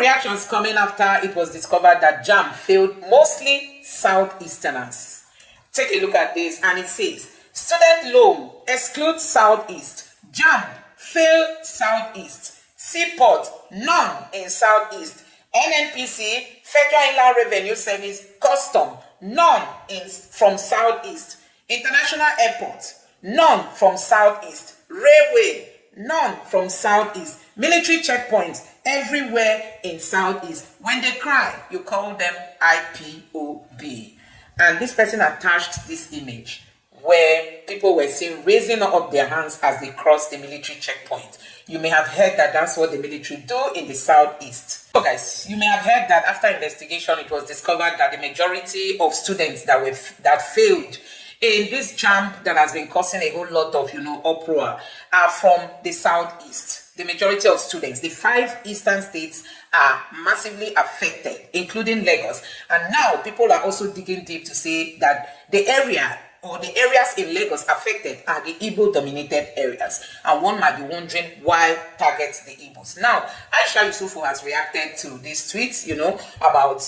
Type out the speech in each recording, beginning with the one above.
reactions coming after it was discovered that Jamb failed mostly Southeasterners. Take a look at this, and it says, student loan excludes Southeast. Jamb failed Southeast. Seaport, none in Southeast. NNPC, Federal Inland Revenue Service, Custom, none from Southeast. International Airport, none from Southeast. Railway, none from Southeast. Military checkpoints, everywhere in Southeast. When they cry, you call them IPOB. And this person attached this image where people were seen raising up their hands as they crossed the military checkpoint. You may have heard that that's what the military do in the Southeast. So guys, you may have heard that after investigation, it was discovered that the majority of students that failed in this Jamb that has been causing a whole lot of, uproar are from the Southeast. The majority of students, the 5 eastern states, are massively affected, including Lagos. And now people are also digging deep to say that the area or the areas in Lagos affected are the Igbo-dominated areas. And one might be wondering why target the Igbos. Now, Aisha Yesufu has reacted to this tweet, about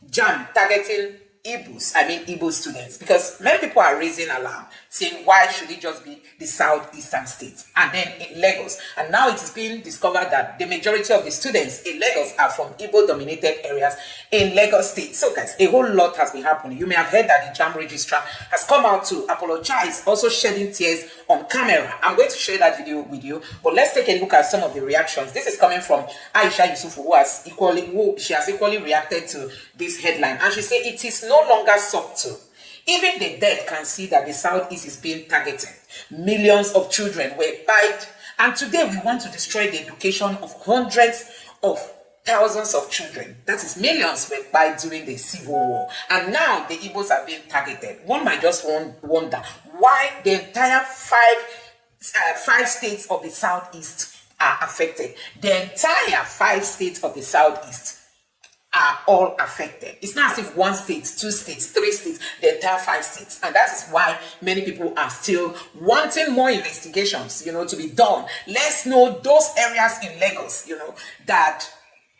Jamb targeting Igbo students, because many people are raising alarm, saying why should it just be the southeastern states and then in Lagos? And now it is being discovered that the majority of the students in Lagos are from Igbo-dominated areas in Lagos State. So guys, a whole lot has been happening. You may have heard that the Jamb registrar has come out to apologize, also shedding tears on camera. I'm going to share that video with you, but let's take a look at some of the reactions. This is coming from Aisha Yesufu, who has equally reacted to this headline, and she said it is no longer subtle. Even the dead can see that the Southeast is being targeted. Millions of children were buyed, and today we want to destroy the education of hundreds of thousands of children. That is, millions were buyed during the Civil War, and now the Igbos are being targeted. One might just wonder why the entire five states of the Southeast are affected. The entire 5 states of the Southeast are all affected. It's not as if 1 state, 2 states, 3 states, the entire 5 states. And that is why many people are still wanting more investigations, to be done. Let's know those areas in Lagos, that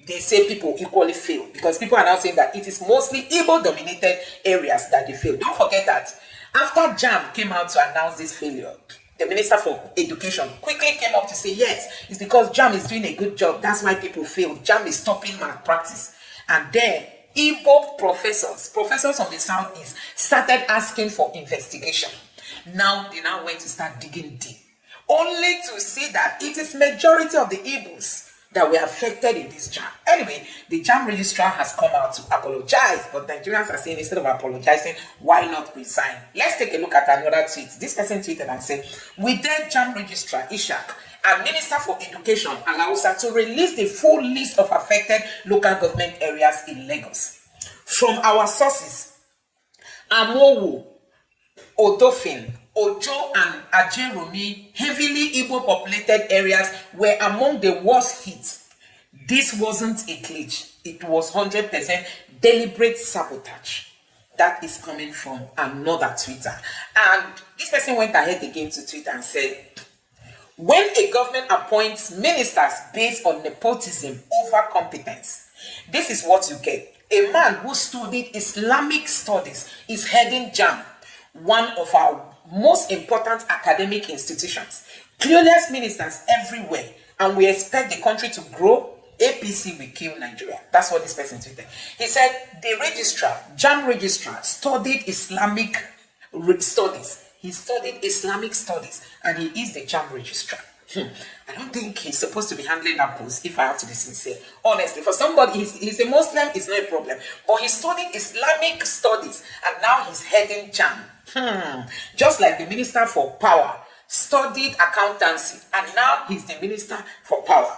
they say people equally fail. Because people are now saying that it is mostly Igbo-dominated areas that they fail. Don't forget that after Jamb came out to announce this failure, the Minister for Education quickly came up to say, yes, it's because Jamb is doing a good job. That's why people fail. Jamb is stopping malpractice. And then Igbo professors of the Southeast started asking for investigation. Now they went to start digging deep, only to see that it is majority of the Igbos that were affected in this Jamb. Anyway, the Jamb registrar has come out to apologize, but Nigerians are saying instead of apologizing, why not resign? Let's take a look at another tweet. This person tweeted and said, "We dare Jamb registrar Ishak and Minister for Education Alausa to release the full list of affected local government areas in Lagos. From our sources, Amowo, Odofin, Ojo and Ajeromi, heavily Igbo populated areas, were among the worst hit. This wasn't a glitch. It was 100% deliberate sabotage." That is coming from another Twitter. And this person went ahead again to tweet and said, "When a government appoints ministers based on nepotism over competence, this is what you get. A man who studied Islamic studies is heading Jamb, one of our most important academic institutions. Clueless ministers everywhere, and we expect the country to grow. APC will kill Nigeria." That's what this person tweeted. He said the registrar, Jamb registrar, studied Islamic studies. He studied Islamic studies, and he is the Jamb registrar. I don't think he's supposed to be handling that post, if I have to be sincere. Honestly, for somebody, he's a Muslim, it's not a problem. But he studied Islamic studies, and now he's heading Jamb. Just like the Minister for Power studied accountancy, and now he's the Minister for Power.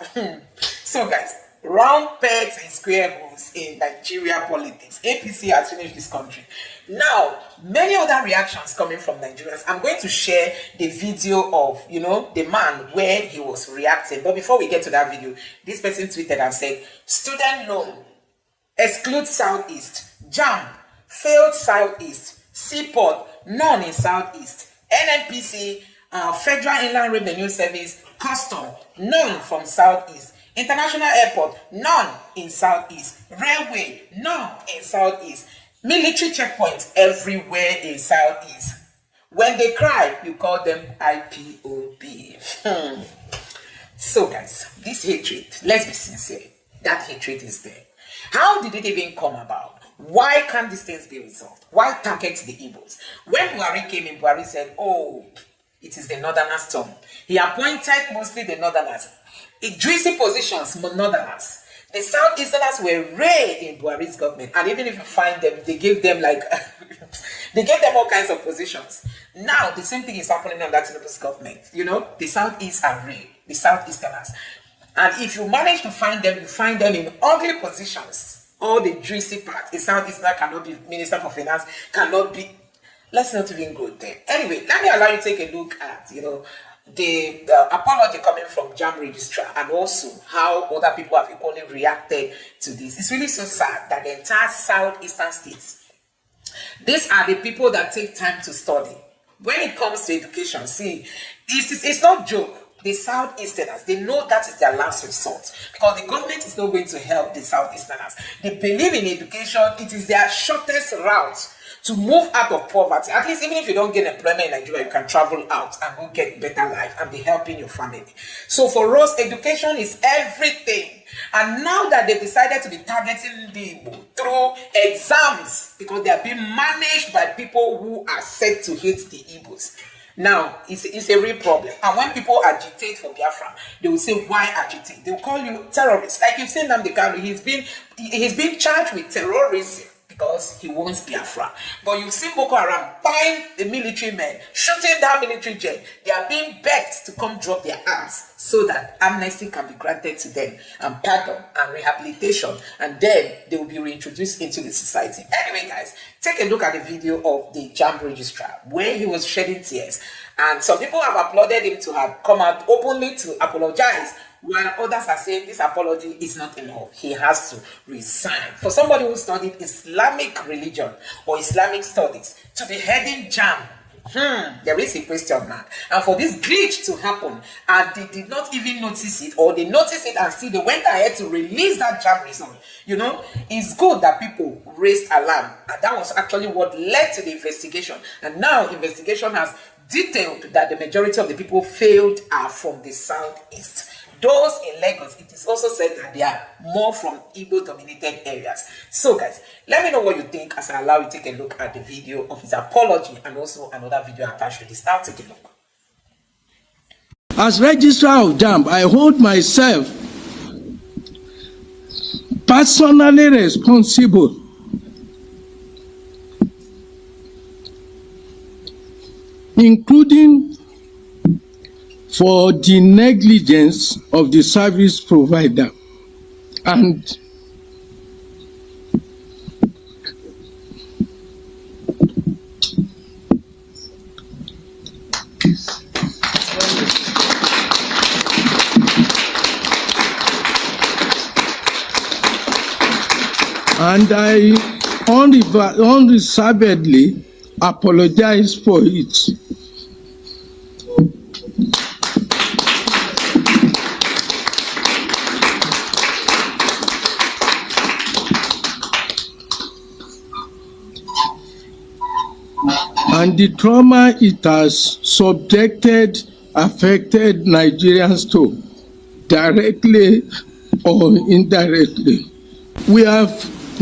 So guys, round pegs and square holes in Nigeria politics. APC has finished this country. Now, many other reactions coming from Nigerians. I'm going to share the video of, the man where he was reacting. But before we get to that video, this person tweeted and said, "Student loan excludes Southeast. Jamb failed Southeast. Seaport, none in Southeast. NNPC, Federal Inland Revenue Service, Custom, none from Southeast. International airport, none in Southeast. Railway, none in Southeast. Military checkpoints everywhere in Southeast. When they cry, you call them IPOB. So guys, this hatred, let's be sincere, that hatred is there. How did it even come about? Why can't these things be resolved? Why target the Igbos? When Buhari came in, Buhari said, oh, it is the northerners' turn. He appointed mostly the northerners. Juicy positions, northerners. The southeasterners were rare in Buhari's government. And even if you find them, they gave them like, they gave them all kinds of positions. Now, the same thing is happening under Tinubu's government. You know, the southeast are rare, the southeasterners. And if you manage to find them, you find them in ugly positions. All the juicy parts. A southeasterner cannot be Minister for Finance, cannot be. Let's not even go there. Anyway, let me allow you to take a look at, you know, the apology coming from Jamb registrar, and also how other people have equally reacted to this. It's really so sad that the entire southeastern states, these are the people that take time to study. When it comes to education, see, it's not joke. The southeasterners, they know that is their last resort, because the government is not going to help the southeasterners. They believe in education. It is their shortest route to move out of poverty. At least even if you don't get employment in Nigeria, you can travel out and go get better life and be helping your family. So for us, education is everything. And now that they decided to be targeting the Igbo through exams, because they are being managed by people who are said to hate the Igbos, now it's a real problem. And when people agitate for Biafra, they will say, why agitate? They will call you terrorists. Like you've seen Nnamdi Kanu, he's been charged with terrorism because he wants Biafra. But you see Boko Haram buying the military men, shooting down military jet. They are being begged to come drop their arms so that amnesty can be granted to them, and pardon and rehabilitation, and then they will be reintroduced into the society. Anyway, guys, take a look at the video of the Jamb registrar where he was shedding tears, and some people have applauded him to have come out openly to apologize, while others are saying this apology is not enough. He has to resign. For somebody who studied Islamic religion or Islamic studies to be heading Jamb, there is a question mark. And for this glitch to happen, and they did not even notice it, or they noticed it and still they went ahead to release that Jamb result. You know, it's good that people raised alarm, and that was actually what led to the investigation. And now investigation has detailed that the majority of the people failed are from the southeast. Those in Lagos, it is also said that they are more from Igbo-dominated areas. So, guys, let me know what you think as I allow you to take a look at the video of his apology and also another video attached to this. Now, take a look. As registrar of Jamb, I hold myself personally responsible including for the negligence of the service provider and I unreservedly apologize for it. And the trauma it has affected Nigerians to, directly or indirectly. We have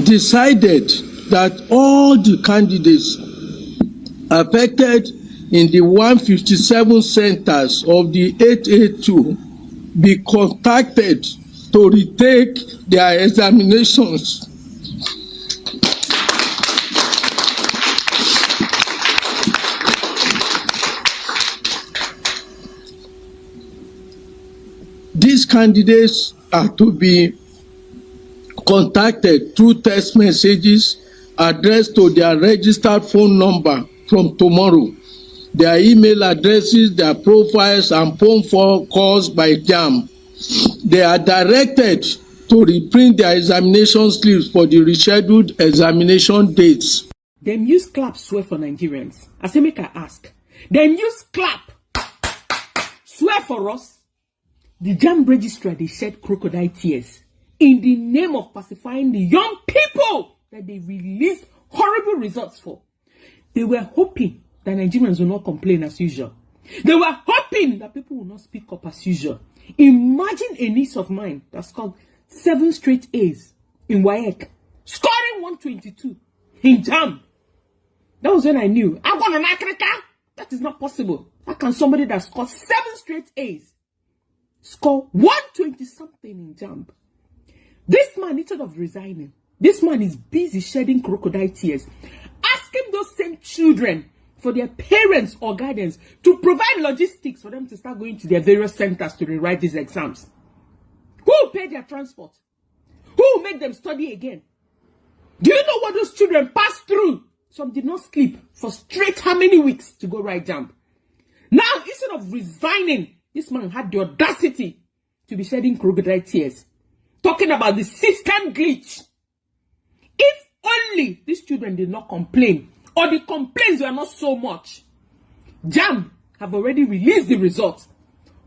decided that all the candidates affected in the 157 centers of the 882 be contacted to retake their examinations. These candidates are to be contacted through text messages addressed to their registered phone number from tomorrow. Their email addresses, their profiles, and phone calls by Jamb. They are directed to reprint their examination slips for the rescheduled examination dates. Them use clap swear for Nigerians. As I make I ask, them use clap swear for us. The Jamb registrar, they shed crocodile tears in the name of pacifying the young people that they released horrible results for. They were hoping that Nigerians will not complain as usual. They were hoping that people will not speak up as usual. Imagine a niece of mine that scored 7 straight A's in WAEC, scoring 122 in Jamb. That was when I knew, I'm going to Africa. That is not possible. How can somebody that scored 7 straight A's score 120 something in Jamb? This man, instead of resigning, this man is busy shedding crocodile tears, asking those same children for their parents or guidance to provide logistics for them to start going to their various centers to rewrite these exams. Who will pay their transport? Who will make them study again? Do you know what those children passed through? Some did not sleep for straight how many weeks to go write Jamb. Now, instead of resigning, this man had the audacity to be shedding crocodile tears, talking about the system glitch. If only these children did not complain, or the complaints were not so much. Jamb have already released the results,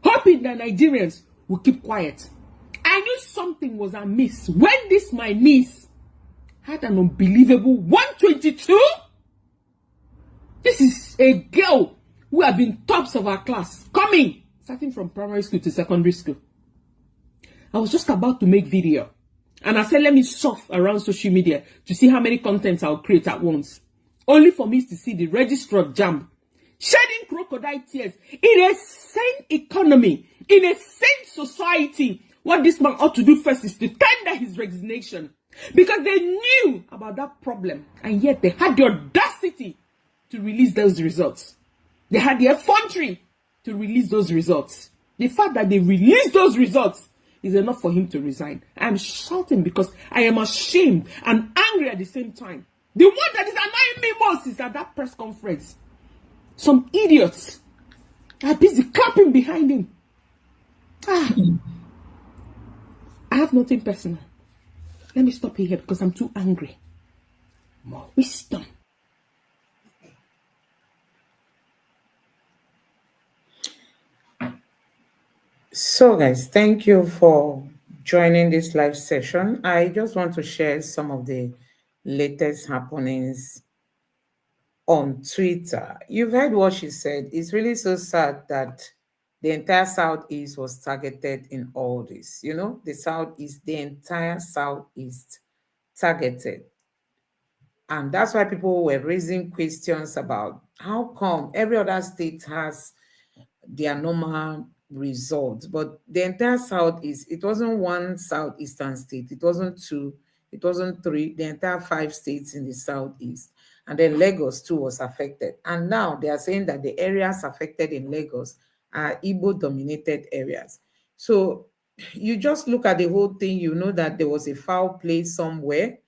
hoping that Nigerians will keep quiet. I knew something was amiss when this my niece had an unbelievable 122. This is a girl who have been tops of our class, coming, starting from primary school to secondary school. I was just about to make video, and I said, let me surf around social media to see how many contents I'll create at once. Only for me to see the registrar of Jamb shedding crocodile tears in a sane economy, in a sane society. What this man ought to do first is to tender his resignation, because they knew about that problem, and yet they had the audacity to release those results. They had the effrontery to release those results. The fact that they released those results is enough for him to resign. I am shouting because I am ashamed and angry at the same time. The one that is annoying me most is at that press conference. Some idiots are busy clapping behind him. I have nothing personal. Let me stop here because I'm too angry. More wisdom. So guys, thank you for joining this live session. I just want to share some of the latest happenings on Twitter. You've heard what she said. It's really so sad that the entire Southeast was targeted in all this. You know, the Southeast, the entire Southeast targeted. And that's why people were raising questions about how come every other state has their normal results, but the entire Southeast, it wasn't one Southeastern state, it wasn't two, it wasn't three, the entire 5 states in the Southeast. And then Lagos too was affected. And now they are saying that the areas affected in Lagos are Igbo dominated areas. So you just look at the whole thing, you know that there was a foul play somewhere.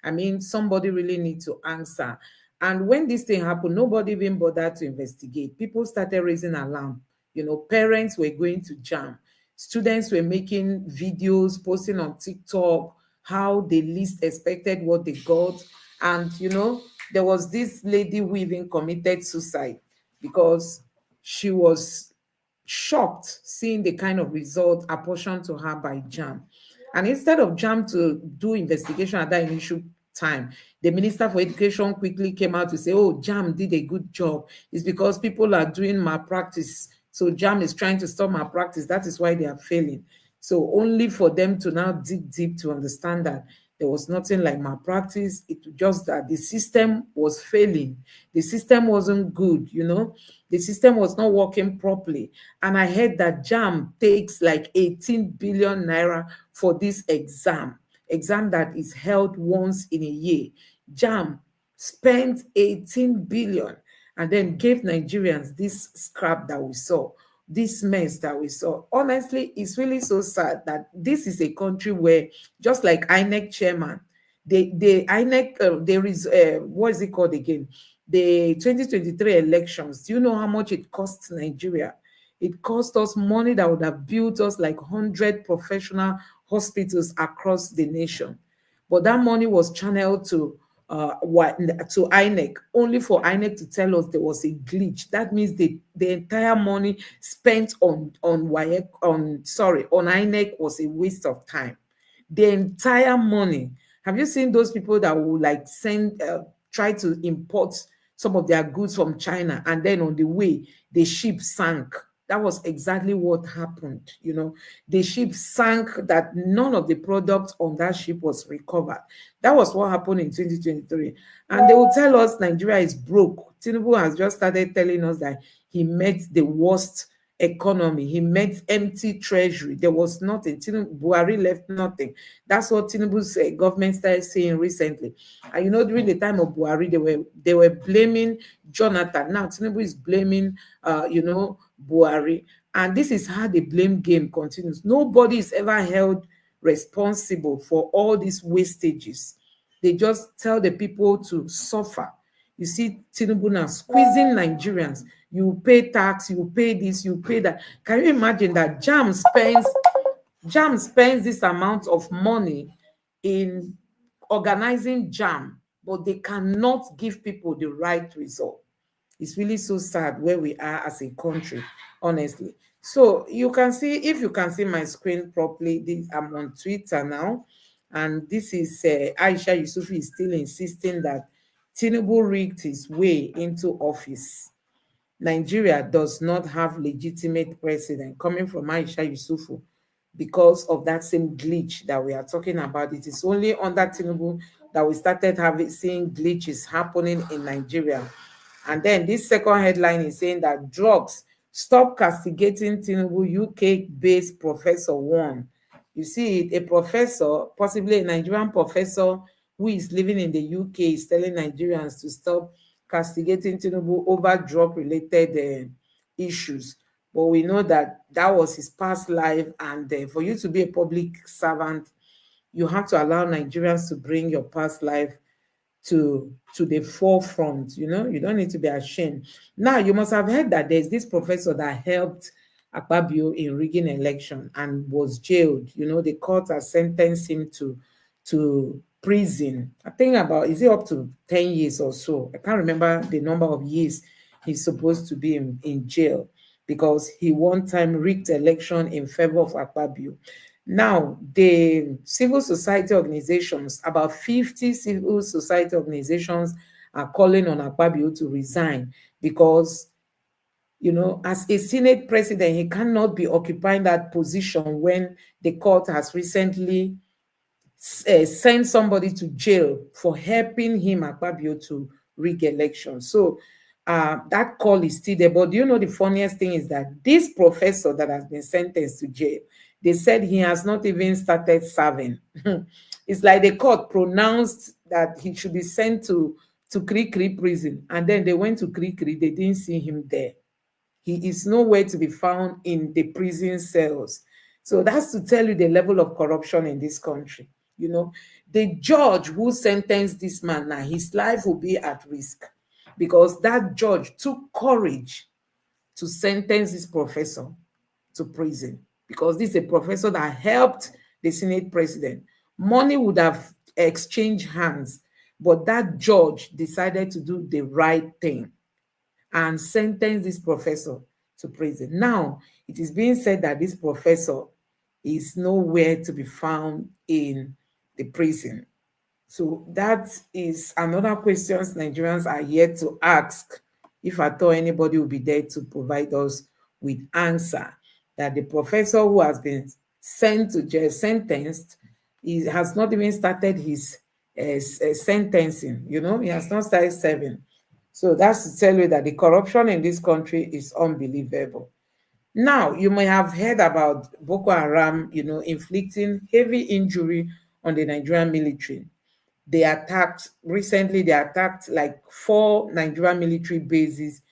I mean, somebody really needs to answer. And when this thing happened, nobody even bothered to investigate. People started raising alarm. You know, parents were going to Jamb. Students were making videos, posting on TikTok, how they least expected what they got. And, you know, there was this lady who even committed suicide because she was shocked seeing the kind of result apportioned to her by Jamb. And instead of Jamb to do investigation at that initial time, the Minister for Education quickly came out to say, oh, Jamb did a good job. It's because people are doing malpractice. So Jamb is trying to stop malpractice. That is why they are failing. So only for them to now dig deep to understand that there was nothing like malpractice. It was just that the system was failing. The system wasn't good, you know. The system was not working properly. And I heard that Jamb takes like 18 billion naira for this exam that is held once in a year. Jamb spent 18 billion and then gave Nigerians this scrap that we saw, this mess that we saw. Honestly, it's really so sad that this is a country where, just like INEC chairman, the INEC, there is, what is it called again? The 2023 elections. Do you know how much it costs Nigeria? It cost us money that would have built us like 100 professional hospitals across the nation. But that money was channeled to to INEC, only for INEC to tell us there was a glitch. That means the entire money spent on INEC was a waste of time. The entire money. Have you seen those people that will like try to import some of their goods from China, and then on the way the ship sank? That was exactly what happened. The ship sank, that none of the product on that ship was recovered. That was what happened in 2023. And they will tell us Nigeria is broke. Tinubu has just started telling us that he met the worst economy. He met empty treasury. There was nothing. Buhari left nothing. That's what Tinubu's government started saying recently. And during the time of Buhari, they were blaming Jonathan. Now Tinubu is blaming Buhari. And this is how the blame game continues. Nobody is ever held responsible for all these wastages. They just tell the people to suffer. You see Tinubu now squeezing Nigerians. You pay tax, you pay this, you pay that. Can you imagine that Jamb spends this amount of money in organizing Jamb, but they cannot give people the right result? It's really so sad where we are as a country, honestly. So you can see, if you can see my screen properly, I'm on Twitter now, and this is Aisha Yesufu is still insisting that Tinubu rigged his way into office. Nigeria does not have legitimate president, coming from Aisha Yesufu, because of that same glitch that we are talking about. It is only under Tinubu that we started seeing glitches happening in Nigeria. And then this second headline is saying that drugs, stop castigating Tinubu, UK-based professor warned. You see, a professor, possibly a Nigerian professor who is living in the UK, is telling Nigerians to stop castigating Tinubu over drug-related issues. But we know that that was his past life, and for you to be a public servant, you have to allow Nigerians to bring your past life to the forefront. You don't need to be ashamed. Now, you must have heard that there's this professor that helped Akpabio in rigging election and was jailed. The court has sentenced him to prison. I think is it up to 10 years or so? I can't remember the number of years he's supposed to be in jail, because he one time rigged election in favor of Akpabio. Now, the civil society organizations, about 50 civil society organizations, are calling on Akpabio to resign because, as a Senate president, he cannot be occupying that position when the court has recently sent somebody to jail for helping him, Akpabio, to rig election. So that call is still there. But the funniest thing is that this professor that has been sentenced to jail, they said he has not even started serving. It's like the court pronounced that he should be sent to Kri prison, and then they went to Kri, they didn't see him there. He is nowhere to be found in the prison cells. So that's to tell you the level of corruption in this country. The judge who sentenced this man, now his life will be at risk, because that judge took courage to sentence this professor to prison, because this is a professor that helped the Senate president. Money would have exchanged hands, but that judge decided to do the right thing and sentence this professor to prison. Now, it is being said that this professor is nowhere to be found in the prison. So that is another question Nigerians are yet to ask, if at all anybody will be there to provide us with answer, that the professor who has been sent to jail, sentenced, he has not even started his sentencing. He has not started serving. So that's to tell you that the corruption in this country is unbelievable. Now, you may have heard about Boko Haram, inflicting heavy injury on the Nigerian military. Recently they attacked like 4 Nigerian military bases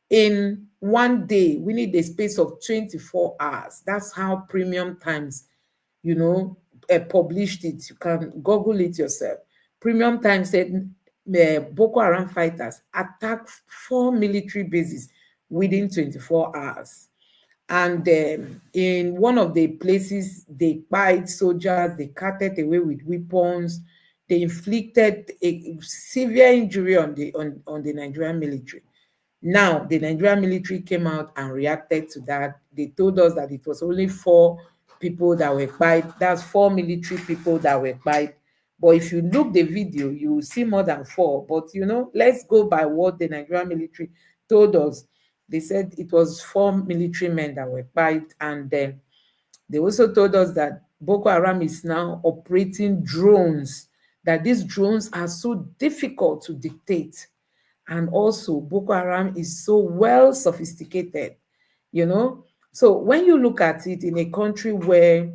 in one day. We need a space of 24 hours. That's how Premium Times, published it. You can Google it yourself. Premium Times said Boko Haram fighters attacked 4 military bases within 24 hours. And in one of the places, they spied soldiers, they carted away with weapons, they inflicted a severe injury on the Nigerian military. Now, the Nigerian military came out and reacted to that. They told us that it was only 4 people that were killed. That's 4 military people that were killed. But if you look the video, you will see more than 4. But let's go by what the Nigerian military told us. They said it was 4 military men that were killed, and then they also told us that Boko Haram is now operating drones, that these drones are so difficult to dictate. And also, Boko Haram is so well sophisticated, So when you look at it in a country where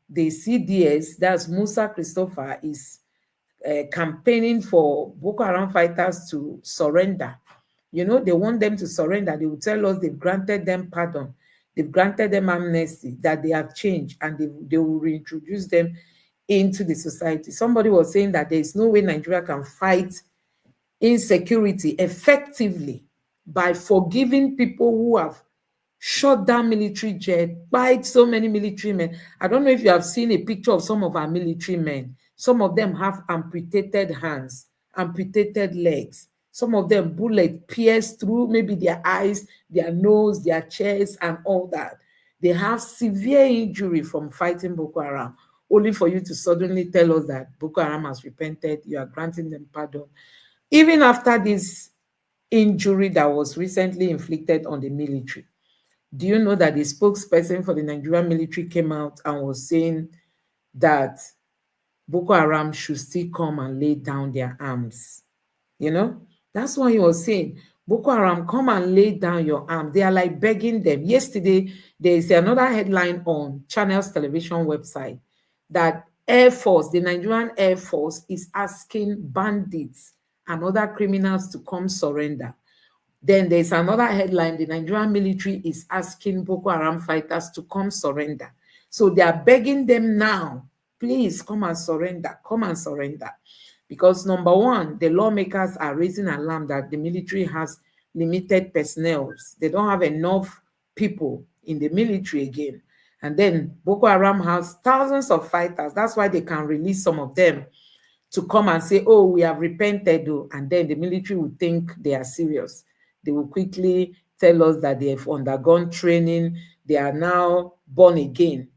the CDS, that's Musa Christopher, is campaigning for Boko Haram fighters to surrender. They want them to surrender. They will tell us they've granted them pardon. They've granted them amnesty, that they have changed, and they will reintroduce them into the society. Somebody was saying that there is no way Nigeria can fight insecurity effectively by forgiving people who have shot down military jet, bite so many military men. I don't know if you have seen a picture of some of our military men. Some of them have amputated hands, amputated legs. Some of them bullet pierced through maybe their eyes, their nose, their chest, and all that. They have severe injury from fighting Boko Haram, only for you to suddenly tell us that Boko Haram has repented, you are granting them pardon. Even after this injury that was recently inflicted on the military, do you know that the spokesperson for the Nigerian military came out and was saying that Boko Haram should still come and lay down their arms? That's what he was saying. Boko Haram, come and lay down your arms. They are like begging them. Yesterday, there is another headline on Channels television website that Air Force, the Nigerian Air Force, is asking bandits and other criminals to come surrender. Then there's another headline, the Nigerian military is asking Boko Haram fighters to come surrender. So they are begging them now, please come and surrender, come and surrender. Because number one, the lawmakers are raising alarm that the military has limited personnel. They don't have enough people in the military again. And then Boko Haram has thousands of fighters. That's why they can release some of them to come and say, oh, we have repented. And then the military will think they are serious. They will quickly tell us that they have undergone training. They are now born again.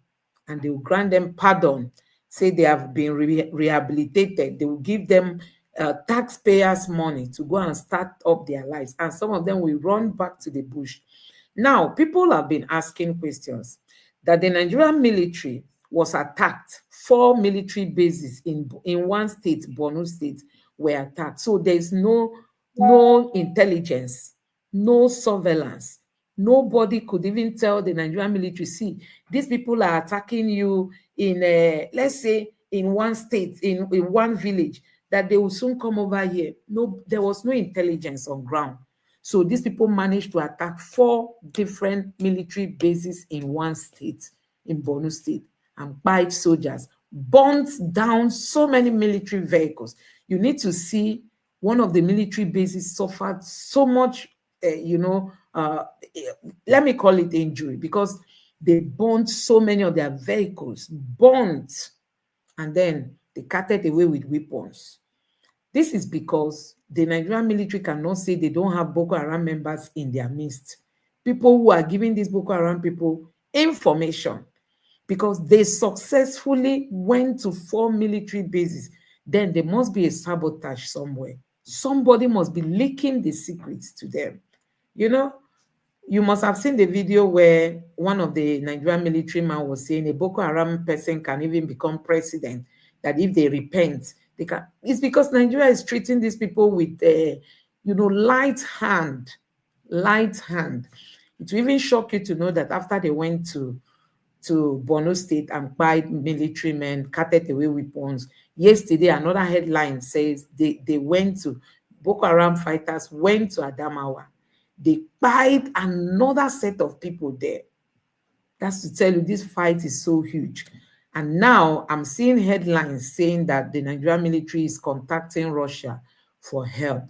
And they will grant them pardon, say they have been rehabilitated. They will give them taxpayers' money to go and start up their lives. And some of them will run back to the bush. Now, people have been asking questions that the Nigerian military was attacked. 4 military bases in one state, Borno State, were attacked. So there's no intelligence, no surveillance. Nobody could even tell the Nigerian military, see, these people are attacking you in, let's say, in one state, in one village, that they will soon come over here. No, there was no intelligence on ground. So these people managed to attack 4 different military bases in one state, in Borno State, and bite soldiers, burnt down so many military vehicles. You need to see one of the military bases suffered so much, let me call it injury, because they burnt so many of their vehicles, burnt, and then they carted away with weapons. This is because the Nigerian military cannot say they don't have Boko Haram members in their midst. People who are giving these Boko Haram people information, because they successfully went to 4 military bases. Then there must be a sabotage somewhere. Somebody must be leaking the secrets to them. You must have seen the video where one of the Nigerian military men was saying a Boko Haram person can even become president, that if they repent, they can. It's because Nigeria is treating these people with, light hand. It will even shock you to know that after they went to Borno State and bite military men, carted away weapons. Yesterday, another headline says they went to, Boko Haram fighters went to Adamawa. They bite another set of people there. That's to tell you this fight is so huge. And now I'm seeing headlines saying that the Nigerian military is contacting Russia for help.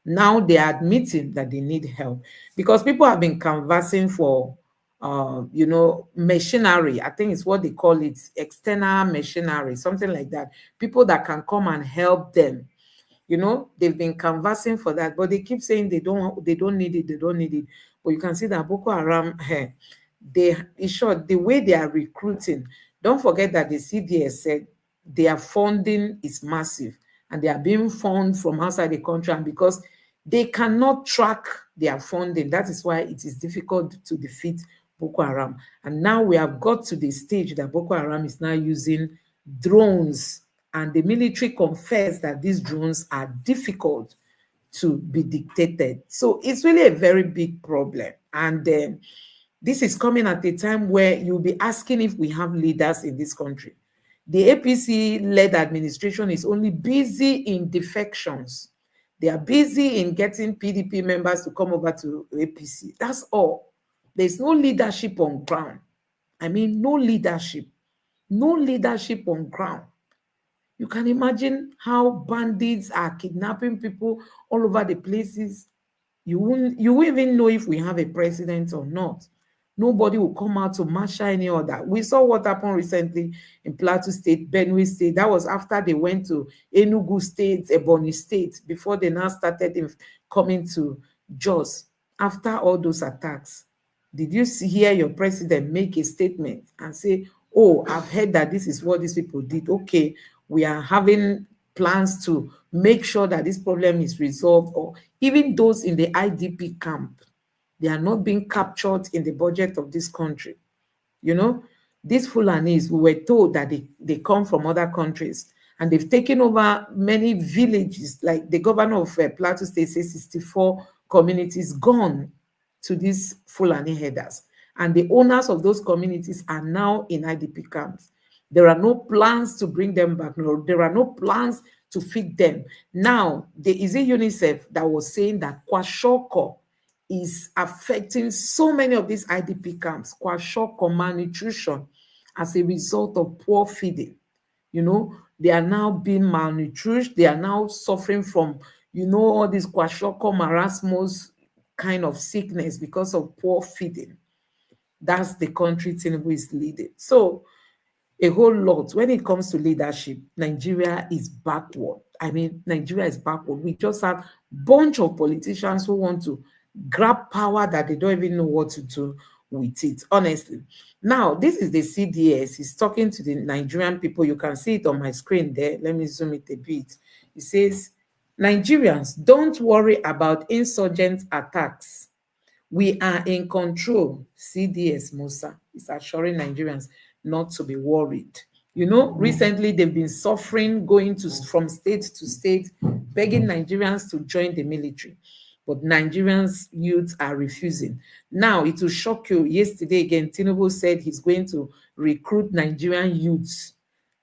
Now they are admitting that they need help, because people have been canvassing for machinery. I think it's what they call it, external machinery, something like that. People that can come and help them. They've been canvassing for that, but they keep saying they don't need it, they don't need it. But you can see that Boko Haram, in short, the way they are recruiting, don't forget that the CDS said their funding is massive and they are being funded from outside the country, and because they cannot track their funding, that is why it is difficult to defeat Boko Haram. And now we have got to the stage that Boko Haram is now using drones, and the military confess that these drones are difficult to be dictated. So it's really a very big problem. And this is coming at a time where you'll be asking if we have leaders in this country. The APC-led administration is only busy in defections. They are busy in getting PDP members to come over to APC. That's all. There's no leadership on ground. I mean, no leadership on ground. You can imagine how bandits are kidnapping people all over the places. You won't even know if we have a president or not. Nobody will come out to marshal any other. We saw what happened recently in Plateau State, Benue State. That was after they went to Enugu State, Ebonyi State, before they now started coming to Jos after all those attacks. Did you hear your president make a statement and say, oh, I've heard that this is what these people did. Okay, we are having plans to make sure that this problem is resolved, or even those in the IDP camp, they are not being captured in the budget of this country. These Fulanis, we were told that they come from other countries and they've taken over many villages. Like the governor of Plateau State says 64 communities gone to these Fulani headers. And the owners of those communities are now in IDP camps. There are no plans to bring them back. No, there are no plans to feed them. Now, is it UNICEF that was saying that kwashiorkor is affecting so many of these IDP camps, kwashiorkor, malnutrition, as a result of poor feeding. They are now being malnourished. They are now suffering from, all this kwashiorkor, marasmus kind of sickness because of poor feeding. That's the country Tinubu is leading. So a whole lot. When it comes to leadership, Nigeria is backward. I mean, Nigeria is backward. We just have a bunch of politicians who want to grab power that they don't even know what to do with it, honestly. Now, this is the CDS. He's talking to the Nigerian people. You can see it on my screen there. Let me zoom it a bit. He says, Nigerians, don't worry about insurgent attacks. We are in control. CDS Musa is assuring Nigerians not to be worried. Recently they've been suffering, going from state to state, begging Nigerians to join the military. But Nigerians youths are refusing. Now, it will shock you. Yesterday again, Tinubu said he's going to recruit Nigerian youths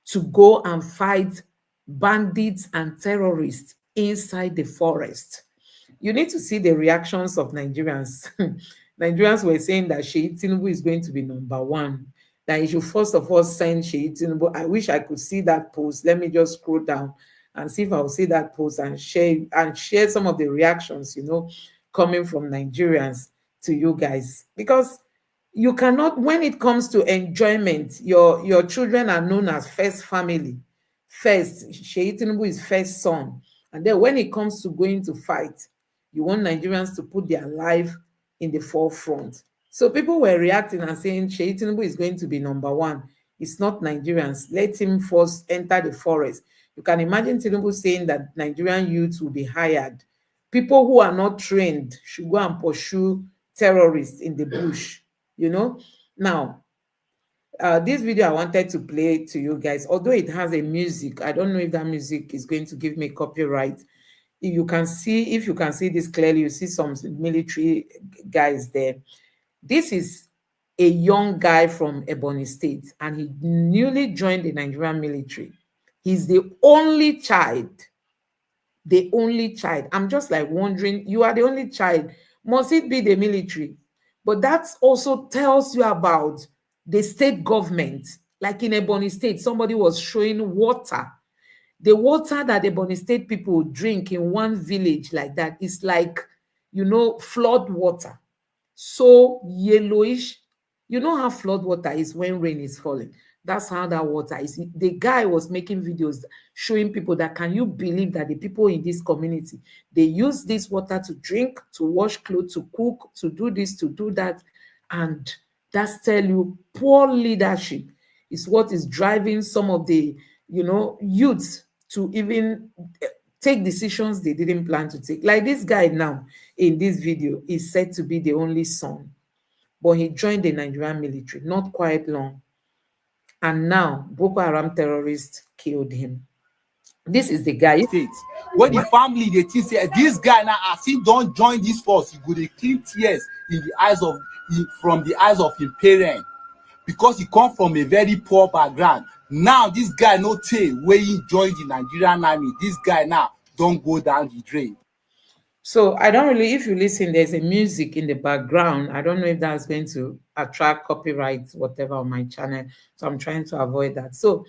to go and fight bandits and terrorists inside the forest. You need to see the reactions of Nigerians. Nigerians were saying that Sheyi Tinubu is going to be number one, that he should first of all send Sheyi Tinubu. I wish I could see that post. Let me just scroll down and see if I'll see that post and share some of the reactions, coming from Nigerians to you guys. Because you cannot, when it comes to enjoyment, your children are known as first family. First, Sheyi Tinubu is first son. And then when it comes to going to fight, you want Nigerians to put their life in the forefront. So people were reacting and saying Sheyi Tinubu is going to be number one. It's not Nigerians. Let him first enter the forest. You can imagine Tinubu saying that Nigerian youths will be hired. People who are not trained should go and pursue terrorists in the bush. Now, this video I wanted to play to you guys, although it has a music, I don't know if that music is going to give me copyright. If you can see this clearly, you see some military guys there. This is a young guy from Ebonyi State, and he newly joined the Nigerian military. He's the only child. The only child. I'm just like wondering, you are the only child. Must it be the military? But that also tells you about the state government. Like in Ebonyi State, somebody was showing water. The water that the Ebonyi State people drink in one village like that is like, flood water. So yellowish, You know how flood water is when rain is falling. That's how that water is. The guy was making videos showing people that, can you believe that the people in this community, they use this water to drink, to wash clothes, to cook, to do this, to do that. And that's tell you poor leadership is what is driving some of the, youths to even take decisions they didn't plan to take. Like this guy now in this video is said to be the only son, but he joined the Nigerian military not quite long. And now Boko Haram terrorists killed him. This is the guy. State where the family they think say this guy now, as he don't join this force, he go dey clean tears in the eyes of from the eyes of his parents, because he come from a very poor background. Now this guy no tey wey he join the Nigerian army, this guy now don go down the drain. So I don't really, if you listen, there's a music in the background. I don't know if that's going to attract copyright, whatever, on my channel. So I'm trying to avoid that. So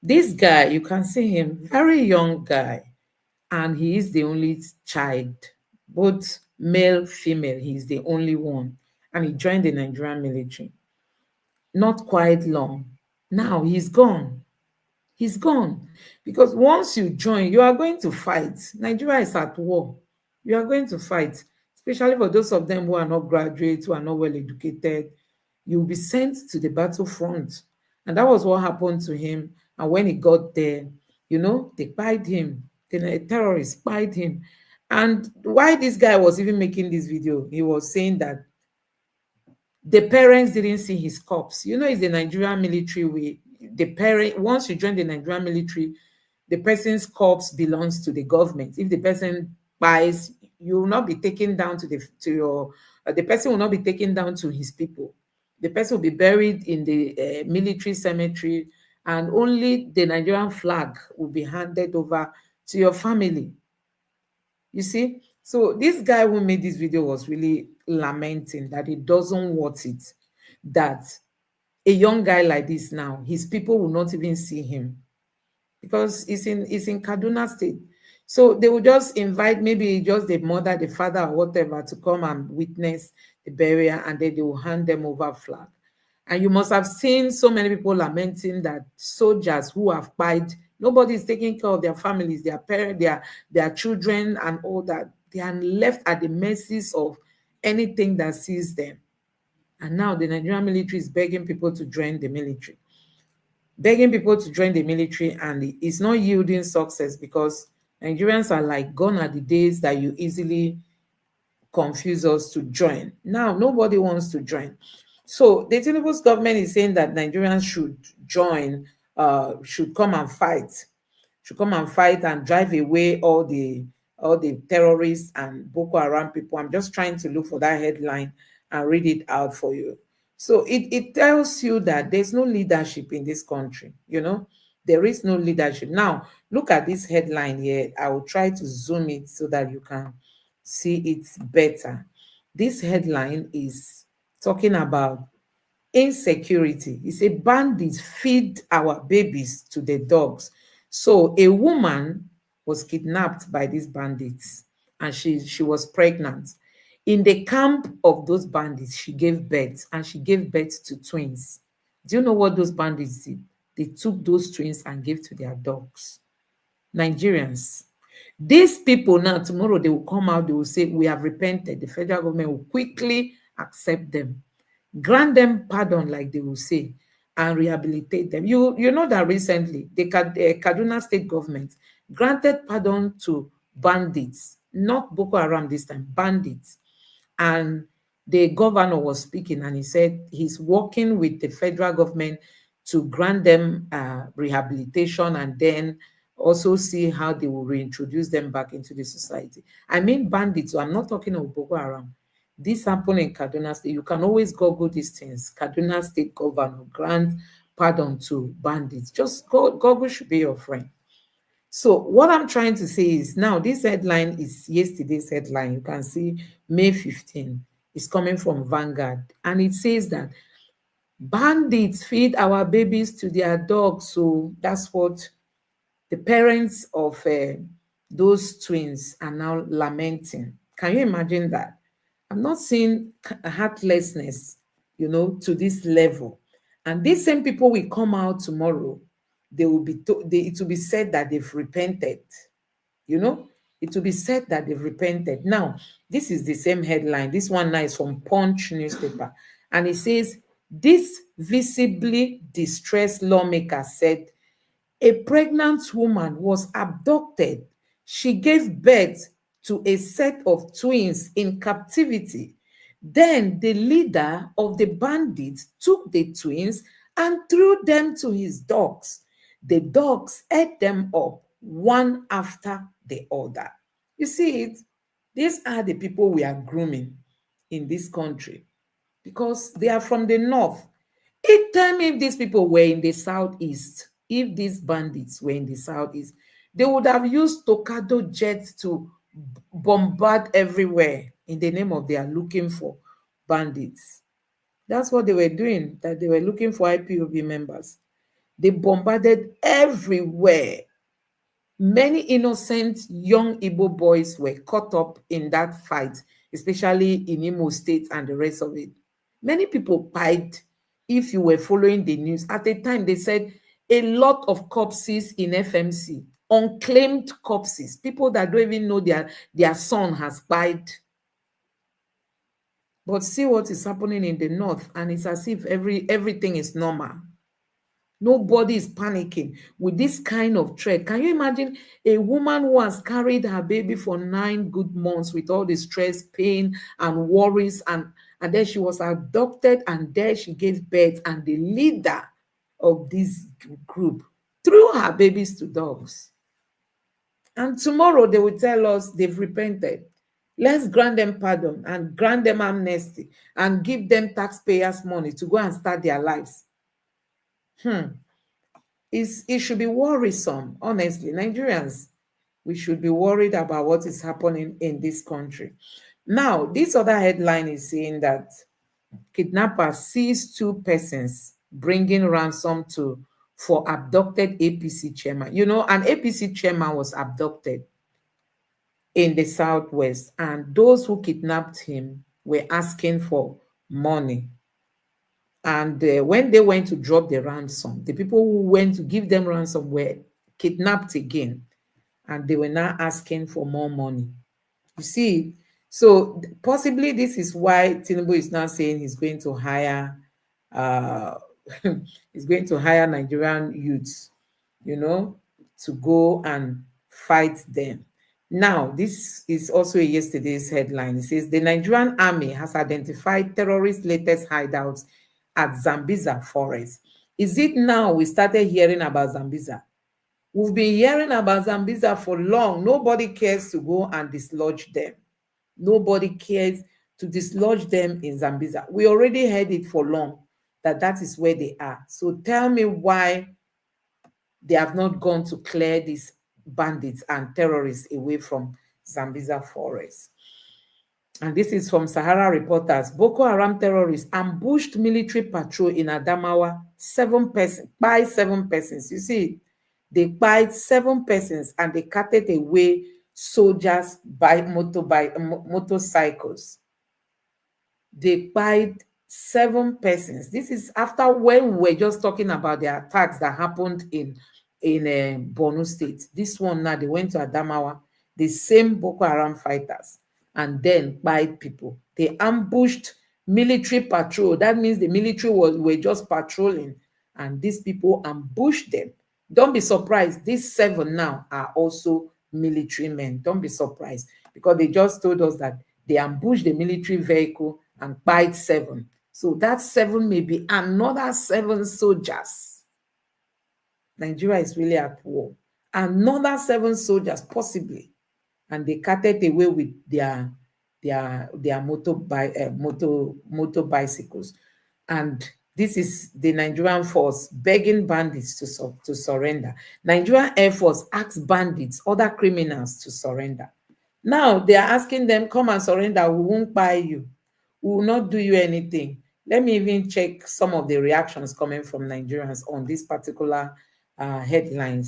this guy, you can see him, very young guy, and he is the only child, both male, female. He's the only one. And he joined the Nigerian military. Not quite long. Now he's gone. He's gone. Because once you join, you are going to fight. Nigeria is at war. You are going to fight, especially for those of them who are not graduates, who are not well educated. You'll be sent to the battlefront. And that was what happened to him. And when he got there, they spied him. The terrorists spied him. And why this guy was even making this video, he was saying that the parents didn't see his corpse. It's the Nigerian military way. The parent, once you join the Nigerian military, the person's corpse belongs to the government. If the person buys, you will not be taken down to the person will not be taken down to his people. The person will be buried in the military cemetery, and only the Nigerian flag will be handed over to your family. You see? So this guy who made this video was really lamenting that he doesn't want it, that a young guy like this now, his people will not even see him, because it's in Kaduna State. So they will just invite maybe just the mother, the father, or whatever to come and witness the burial, and then they will hand them over flag. And you must have seen so many people lamenting that soldiers who have died, nobody is taking care of their families, their parents, their children, and all that. They are left at the mercies of anything that sees them. And now the Nigerian military is begging people to join the military. And it's not yielding success, because Nigerians are like, gone are the days that you easily confuse us to join. Now nobody wants to join. So the Tinubu's government is saying that Nigerians should join, should come and fight and drive away all the terrorists and Boko Haram people. I'm just trying to look for that headline and read it out for you. So it tells you that there's no leadership in this country. There is no leadership. Now, look at this headline here. I will try to zoom it so that you can see it better. This headline is talking about insecurity. It's a bandit feed our babies to the dogs. So a woman was kidnapped by these bandits, and she was pregnant. In the camp of those bandits, she gave birth, and she gave birth to twins. Do you know what those bandits did? They took those twins and gave to their dogs. Nigerians. These people now, tomorrow they will come out, they will say, we have repented. The federal government will quickly accept them, grant them pardon, like they will say, and rehabilitate them. You know that recently, the Kaduna State government granted pardon to bandits, not Boko Haram this time, bandits. And the governor was speaking, and he said he's working with the federal government to grant them rehabilitation, and then also see how they will reintroduce them back into the society. I mean bandits, so I'm not talking of Boko Haram. This happened in Kaduna State. You can always Google these things. Kaduna State governor grant pardon to bandits. Just Google should be your friend. So what I'm trying to say is, now this headline is yesterday's headline. You can see May 15. It's coming from Vanguard. And it says that bandits feed our babies to their dogs. So that's what the parents of those twins are now lamenting. Can you imagine that? I'm not seeing heartlessness, to this level. And these same people will come out tomorrow. They will be it will be said that they've repented. It will be said that they've repented. Now, this is the same headline. This one now is from Punch newspaper. And it says, this visibly distressed lawmaker said a pregnant woman was abducted. She gave birth to a set of twins in captivity. Then the leader of the bandits took the twins and threw them to his dogs. The dogs ate them up one after the other. You see it? These are the people we are grooming in this country because they are from the north. Tell me if these people were in the southeast, if these bandits were in the southeast, they would have used Tokado jets to bombard everywhere in the name of they are looking for bandits. That's what they were doing, that they were looking for IPOB members. They bombarded everywhere. Many innocent young Igbo boys were caught up in that fight, especially in Imo State and the rest of it. Many people died. If you were following the news, at the time they said a lot of corpses in FMC, unclaimed corpses, people that don't even know their son has died. But see what is happening in the north, and it's as if everything is normal. Nobody is panicking with this kind of threat. Can you imagine a woman who has carried her baby for 9 good months with all the stress, pain, and worries, and then she was abducted, and there she gave birth, and the leader of this group threw her babies to dogs. And tomorrow they will tell us they've repented. Let's grant them pardon and grant them amnesty and give them taxpayers' money to go and start their lives. It should be worrisome, honestly. Nigerians, we should be worried about what is happening in this country. Now, this other headline is saying that kidnappers seized 2 persons bringing ransom for abducted APC chairman. An APC chairman was abducted in the southwest, and those who kidnapped him were asking for money. And when they went to drop the ransom, the people who went to give them ransom were kidnapped again, and they were now asking for more money. You see, so possibly this is why Tinubu is now saying he's going to hire Nigerian youths, to go and fight them. Now, this is also yesterday's headline. It says the Nigerian army has identified terrorists' latest hideouts at Zambiza forest. Is it now we started hearing about Zambiza? We've been hearing about Zambiza for long. Nobody cares to go and dislodge them. Nobody cares to dislodge them in Zambiza. We already heard it for long that is where they are. So tell me why they have not gone to clear these bandits and terrorists away from Zambiza forest. And this is from Sahara Reporters. Boko Haram terrorists ambushed military patrol in Adamawa, 7 persons. You see, they killed 7 persons and they carted away soldiers by motorcycles. They killed 7 persons. This is after when we were just talking about the attacks that happened in Borno State. This one now, they went to Adamawa, the same Boko Haram fighters, and then killed people. They ambushed military patrol. That means the military were just patrolling, and these people ambushed them. Don't be surprised. These 7 now are also military men. Don't be surprised, because they just told us that they ambushed the military vehicle and killed 7. So that 7 may be another 7 soldiers. Nigeria is really at war. Another 7 soldiers, possibly. And they carted away with their motorbicycles. And this is the Nigerian force begging bandits to surrender. Nigerian Air Force asks bandits, other criminals, to surrender. Now they are asking them, come and surrender. We won't buy you. We will not do you anything. Let me even check some of the reactions coming from Nigerians on this particular headline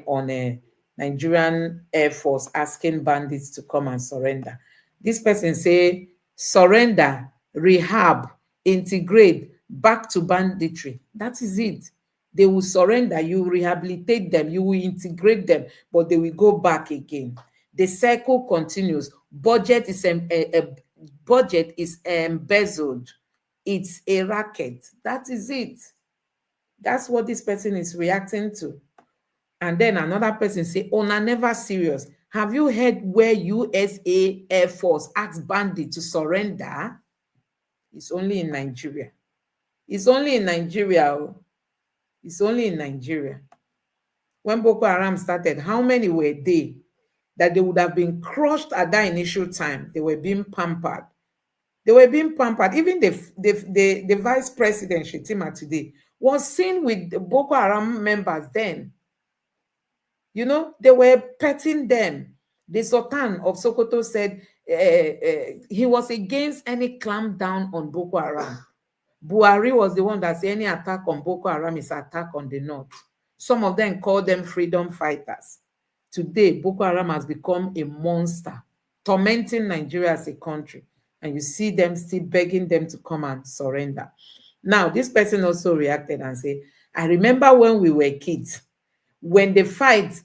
on a Nigerian Air Force asking bandits to come and surrender. This person say, surrender, rehab, integrate back to banditry. That is it. They will surrender, you rehabilitate them, you will integrate them, but they will go back again. The cycle continues. Budget is embezzled. It's a racket. That is it. That's what this person is reacting to. And then another person say, "Una never serious. Have you heard where USA Air Force asked bandits to surrender?" It's only in Nigeria. It's only in Nigeria. It's only in Nigeria. When Boko Haram started, how many were they that they would have been crushed at that initial time? They were being pampered. They were being pampered. Even the vice president, Shetima, today, was seen with the Boko Haram members then. You know, they were petting them. The Sultan of Sokoto said he was against any clampdown on Boko Haram. Buhari was the one that said any attack on Boko Haram is an attack on the north. Some of them called them freedom fighters. Today, Boko Haram has become a monster, tormenting Nigeria as a country. And you see them still begging them to come and surrender. Now, this person also reacted and said, "I remember when we were kids, when the fight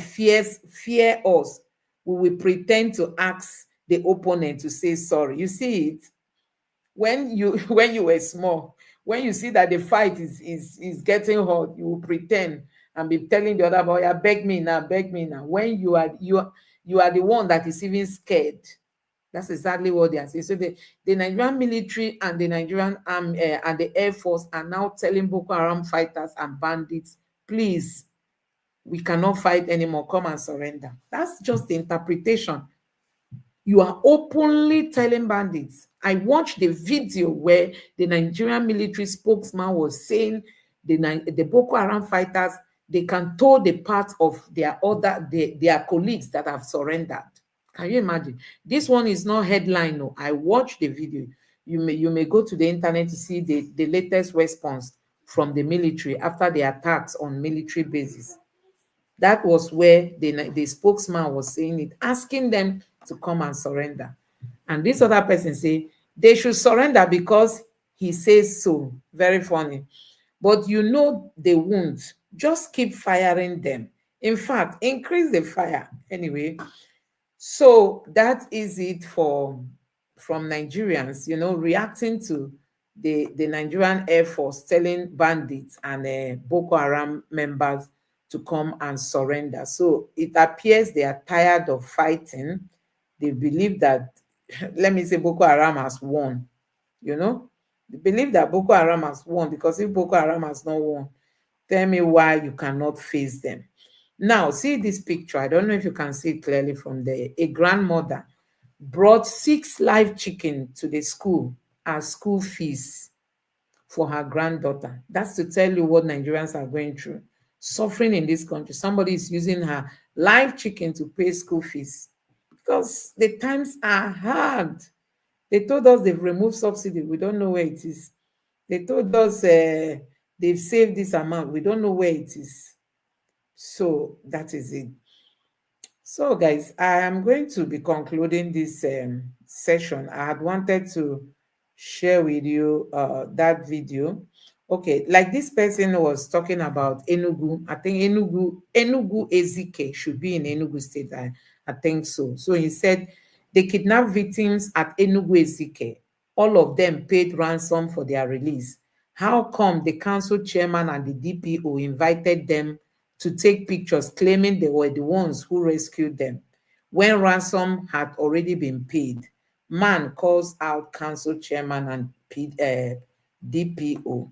fear us, we will pretend to ask the opponent to say sorry." You see it? When you were small, when you see that the fight is getting hot, you will pretend and be telling the other boy, "Yeah, beg me now, beg me now." When you are the one that is even scared. That's exactly what they are saying. So the Nigerian military and the Nigerian army and the Air Force are now telling Boko Haram fighters and bandits, "Please, we cannot fight anymore. Come and surrender." That's just the interpretation. You are openly telling bandits. I watched the video where the Nigerian military spokesman was saying the Boko Haram fighters, they can tow the part of their colleagues that have surrendered. Can you imagine? This one is not headline. No, I watched the video. You may go to the internet to see the latest response from the military after the attacks on military bases. That was where the spokesman was saying it, asking them to come and surrender. And this other person say they should surrender because he says so. Very funny. But you know they won't. Just keep firing them. In fact, increase the fire. Anyway, so that is it from Nigerians, you know, reacting to the Nigerian Air Force telling bandits and Boko Haram members to come and surrender. So it appears they are tired of fighting. They believe that, let me say, Boko Haram has won. You know, they believe that Boko Haram has won, because if Boko Haram has not won, tell me why you cannot face them. Now, see this picture. I don't know if you can see it clearly from there. A grandmother brought 6 live chickens to the school as school fees for her granddaughter. That's to tell you what Nigerians are going through. Suffering in this country. Somebody is using her live chicken to pay school fees because the times are hard. They told us they've removed subsidy. We don't know where it is. They told us they've saved this amount. We don't know where it is. So that is it. So guys, I am going to be concluding this session. I had wanted to share with you that video. Okay, like this person was talking about Enugu. I think Enugu Ezike should be in Enugu State. I think so. So he said they kidnapped victims at Enugu Ezike. All of them paid ransom for their release. How come the council chairman and the DPO invited them to take pictures claiming they were the ones who rescued them when ransom had already been paid? Man calls out council chairman and DPO.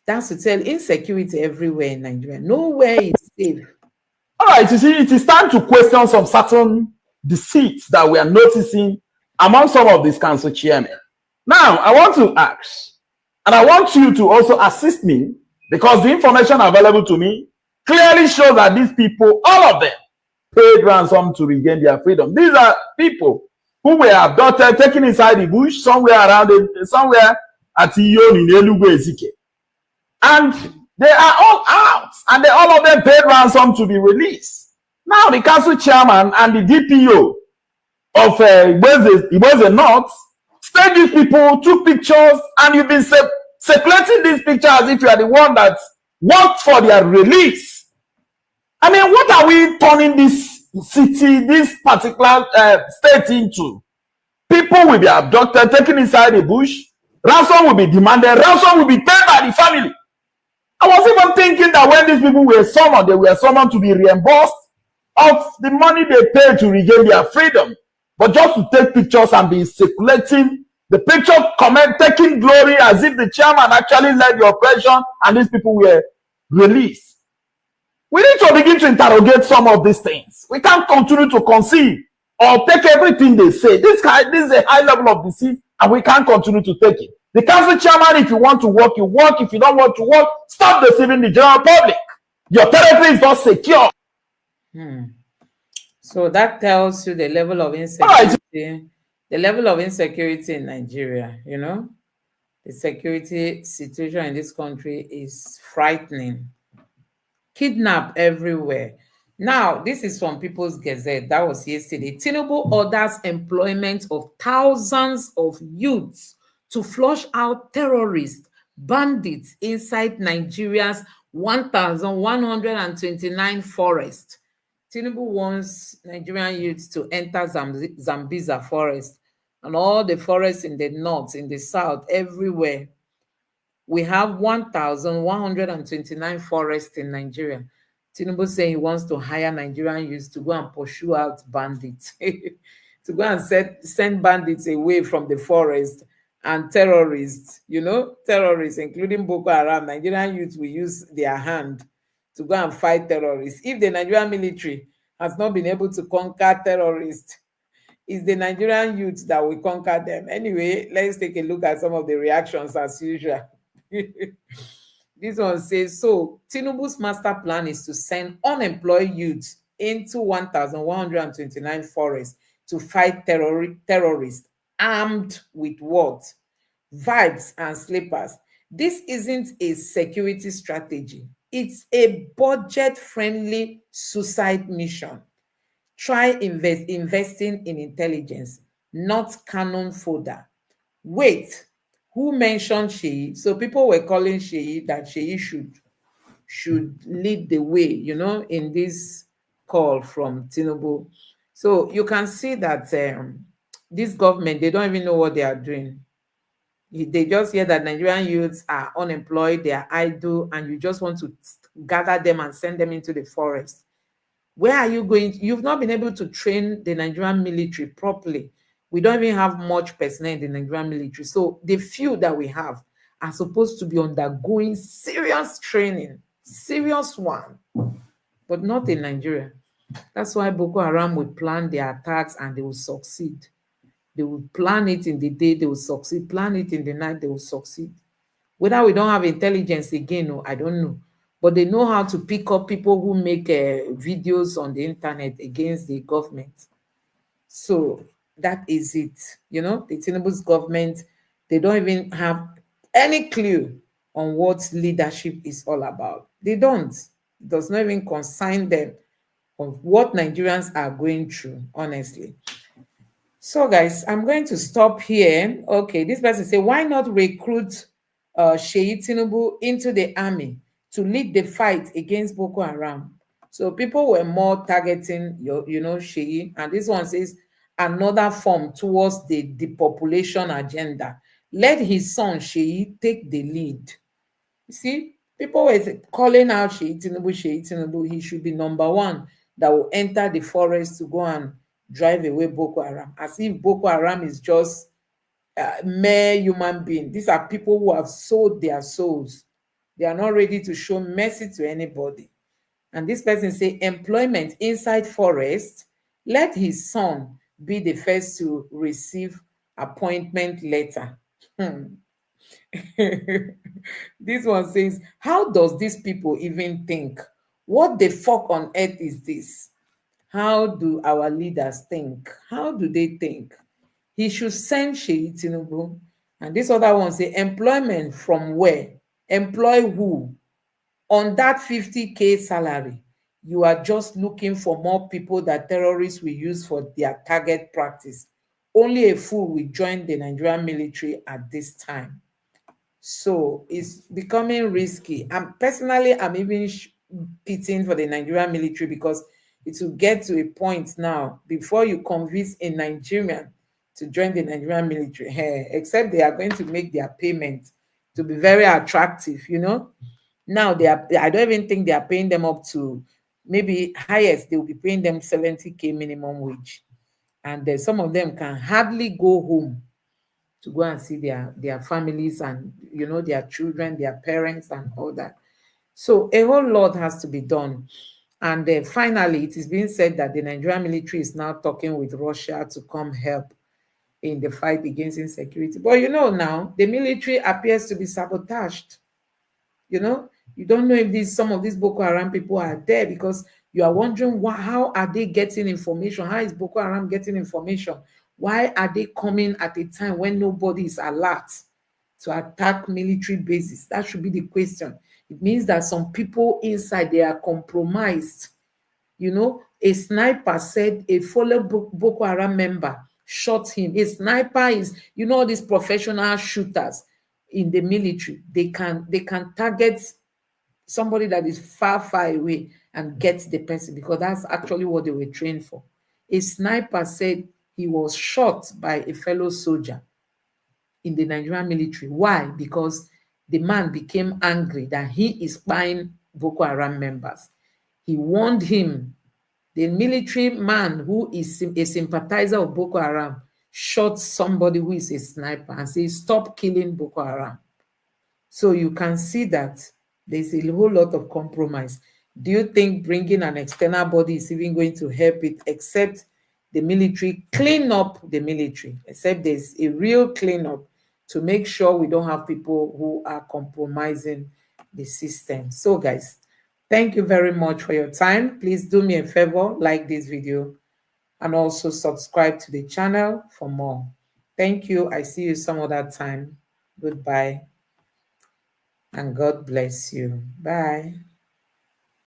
That's to tell insecurity everywhere in Nigeria. Nowhere is safe. All right, you see, it is time to question some certain deceits that we are noticing among some of these council chairmen. Now, I want to ask, and I want you to also assist me, because the information available to me clearly shows that these people, all of them, paid ransom to regain their freedom. These are people who were abducted, taken inside the bush, somewhere around somewhere at Iyon in Enugu Ezike. And they are all out, and all of them paid ransom to be released. Now, the council chairman and the DPO of Igbophobia North staged these people, took pictures, and you've been circulating these pictures as if you are the one that worked for their release. I mean, what are we turning this city, this particular state into? People will be abducted, taken inside the bush. Ransom will be demanded. Ransom will be paid by the family. I was even thinking that when these people were summoned, they were summoned to be reimbursed of the money they paid to regain their freedom. But just to take pictures and be circulating the picture, taking glory as if the chairman actually led the operation and these people were released. We need to begin to interrogate some of these things. We can't continue to conceive or take everything they say. This is a high level of deceit, and we can't continue to take it. The council chairman, if you want to work, you work. If you don't want to work, stop deceiving the general public. Your territory is not secure. So that tells you the level of insecurity, the level of insecurity in Nigeria. You know, the security situation in this country is frightening. Kidnap everywhere. Now, this is from People's Gazette. That was yesterday. Tinubu orders employment of thousands of youths to flush out terrorists, bandits inside Nigeria's 1,129 forests. Tinubu wants Nigerian youths to enter Zambiza forest and all the forests in the north, in the south, everywhere. We have 1,129 forests in Nigeria. Tinubu saying he wants to hire Nigerian youths to go and pursue out bandits, to go and send bandits away from the forest and terrorists, you know, terrorists, including Boko Haram. Nigerian youths will use their hand to go and fight terrorists. If the Nigerian military has not been able to conquer terrorists, it's the Nigerian youths that will conquer them. Anyway, let's take a look at some of the reactions as usual. This one says, so Tinubu's master plan is to send unemployed youths into 1,129 forests to fight terrorists, armed with what? Vibes and slippers. This isn't a security strategy. It's a budget-friendly suicide mission. Try investing in intelligence, not cannon fodder. Wait, who mentioned Sheyi? So people were calling Sheyi that Sheyi should lead the way, you know, in this call from Tinubu. So you can see that this government, they don't even know what they are doing. They just hear that Nigerian youths are unemployed, they are idle, and you just want to gather them and send them into the forest. Where are you going? You've not been able to train the Nigerian military properly. We don't even have much personnel in the Nigerian military. So the few that we have are supposed to be undergoing serious training, serious one, but not in Nigeria. That's why Boko Haram would plan their attacks and they will succeed. They will plan it in the day, they will succeed. Plan it in the night, they will succeed. Whether we don't have intelligence again, no, I don't know. But they know how to pick up people who make videos on the internet against the government. So that is it. You know, the Tinubu's government, they don't even have any clue on what leadership is all about. They don't. It does not even concern them of what Nigerians are going through, honestly. So guys, I'm going to stop here. Okay, this person say, why not recruit Sheyi Tinubu into the army to lead the fight against Boko Haram? So people were more targeting Sheyi, and this one says another form towards the depopulation agenda. Let his son Sheyi take the lead. You see, people were calling out Sheyi Tinubu. He should be number one that will enter the forest to go and drive away Boko Haram, as if Boko Haram is just mere human being. These are people who have sold their souls. They are not ready to show mercy to anybody. And this person say employment inside forest, let his son be the first to receive appointment letter. This one says, how does these people even think? What the fuck on earth is this? How do our leaders think? How do they think? He should send Sheyi Tinubu. And this other one say, employment from where? Employ who? On that 50K salary, you are just looking for more people that terrorists will use for their target practice. only a fool will join the Nigerian military at this time. So it's becoming risky. I'm even pitying for the Nigerian military, because it will get to a point now before you convince a Nigerian to join the Nigerian military, except they are going to make their payment to be very attractive, Now I don't even think they are paying them up to, maybe highest they will be paying them 70K minimum wage. And some of them can hardly go home to go and see their families and their children, their parents, and all that. So a whole lot has to be done. And finally, it is being said that the Nigerian military is now talking with Russia to come help in the fight against insecurity. But now the military appears to be sabotaged. You don't know if some of these Boko Haram people are there, because you are wondering how are they getting information? How is Boko Haram getting information? Why are they coming at a time when nobody is alert to attack military bases? That should be the question. It means that some people inside, they are compromised. A sniper said a fellow Boko Haram member shot him. A sniper is, all these professional shooters in the military, they can target somebody that is far, far away and get the person, because that's actually what they were trained for. A sniper said he was shot by a fellow soldier in the Nigerian military. Why? Because the man became angry that he is spying Boko Haram members. He warned him. The military man who is a sympathizer of Boko Haram shot somebody who is a sniper and said, stop killing Boko Haram. So you can see that there's a whole lot of compromise. Do you think bringing an external body is even going to help it, except the military clean up the military, except there's a real cleanup to make sure we don't have people who are compromising the system? So guys, thank you very much for your time. Please do me a favor, like this video and also subscribe to the channel for more. Thank you. I see you some other time. Goodbye. And God bless you. Bye.